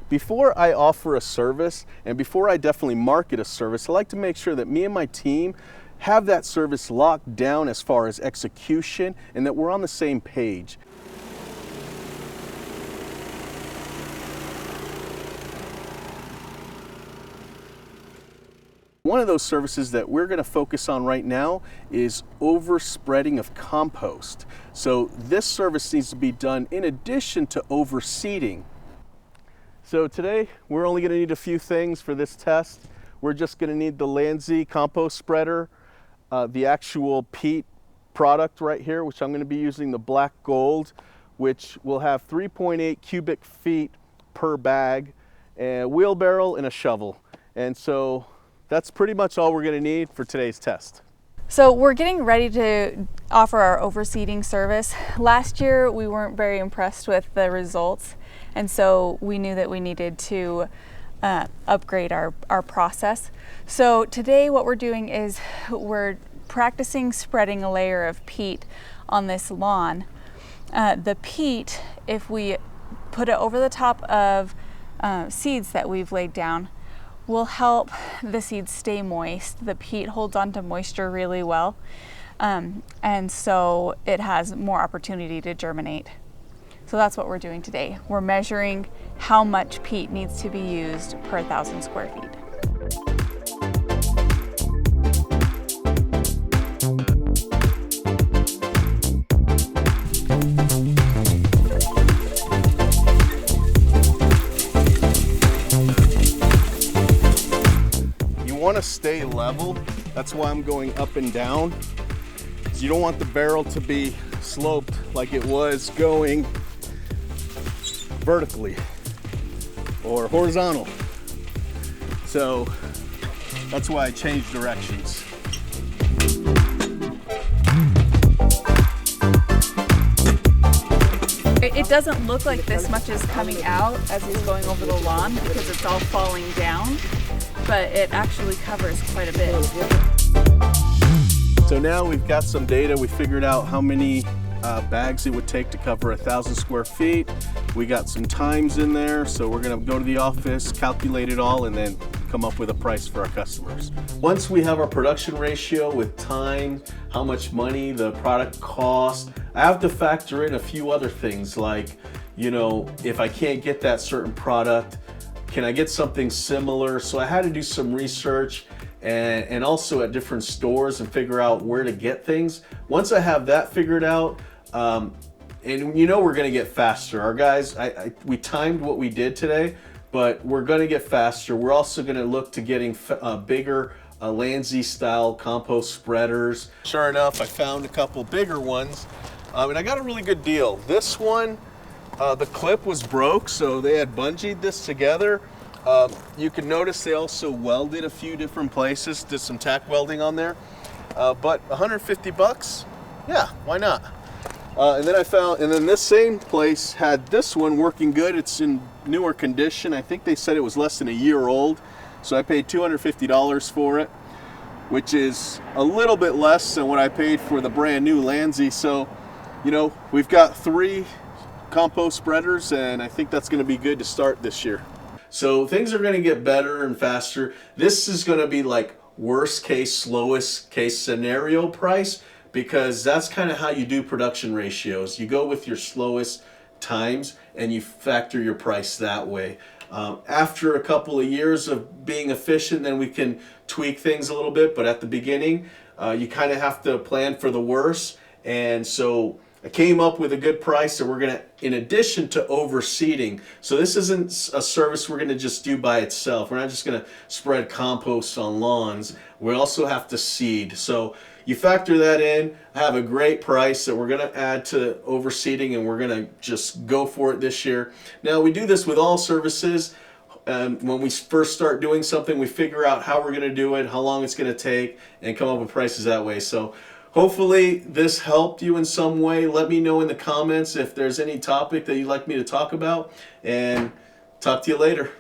Before I offer a service and before I definitely market a service, I like to make sure that me and my team have that service locked down as far as execution and that we're on the same page. One of those services that we're going to focus on right now is overspreading of compost. So this service needs to be done in addition to overseeding. So today we're only going to need a few things for this test. We're just going to need the Landsea compost spreader, the actual Peat product right here, which I'm going to be using the black gold, which will have 3.8 cubic feet per bag, a wheelbarrow and a shovel. And so that's pretty much all we're going to need for today's test. So we're getting ready to offer our overseeding service. Last year we weren't very impressed with the results, and so we knew that we needed to upgrade our process. So today what we're doing is we're practicing spreading a layer of peat on this lawn. The peat, if we put it over the top of seeds that we've laid down, will help the seeds stay moist. The peat holds onto moisture really well, and so it has more opportunity to germinate. So that's what we're doing today. We're measuring how much peat needs to be used per 1,000 square feet. Want to stay level. That's why I'm going up and down. So you don't want the barrel to be sloped like it was going vertically or horizontal. So that's why I changed directions. It doesn't look like this much is coming out as he's going over the lawn because it's all falling down, but it actually covers quite a bit. So now we've got some data. We figured out how many bags it would take to cover 1,000 square feet. We got some times in there, so we're gonna go to the office, calculate it all, and then come up with a price for our customers. Once we have our production ratio with time, how much money the product costs, I have to factor in a few other things like, you know, if I can't get that certain product, can I get something similar? So I had to do some research and also at different stores and figure out where to get things. Once I have that figured out, and you know we're gonna get faster. Our guys, we timed what we did today, but we're gonna get faster. We're also gonna look to getting bigger Landsea style compost spreaders. Sure enough, I found a couple bigger ones, and I got a really good deal. This one, the clip was broke, so they had bungeed this together. You can notice they also welded a few different places, did some tack welding on there. But 150 bucks, yeah, why not? And then this same place had this one working good. It's in newer condition. I think they said it was less than a year old. So I paid $250 for it, which is a little bit less than what I paid for the brand new Landsea. So, you know, we've got 3 compost spreaders, and I think that's going to be good to start this year. So things are going to get better and faster. This is going to be like worst case, slowest case scenario price, because that's kind of how you do production ratios. You go with your slowest times and you factor your price that way. After a couple of years of being efficient, then we can tweak things a little bit, but at the beginning you kind of have to plan for the worst. And so I came up with a good price that we're gonna, in addition to overseeding, so this isn't a service we're gonna just do by itself. We're not just gonna spread compost on lawns. We also have to seed. So you factor that in, have a great price that we're gonna add to overseeding, and we're gonna just go for it this year. Now we do this with all services. When we first start doing something, we figure out how we're gonna do it, how long it's gonna take, and come up with prices that way. So hopefully this helped you in some way. Let me know in the comments if there's any topic that you'd like me to talk about, and talk to you later.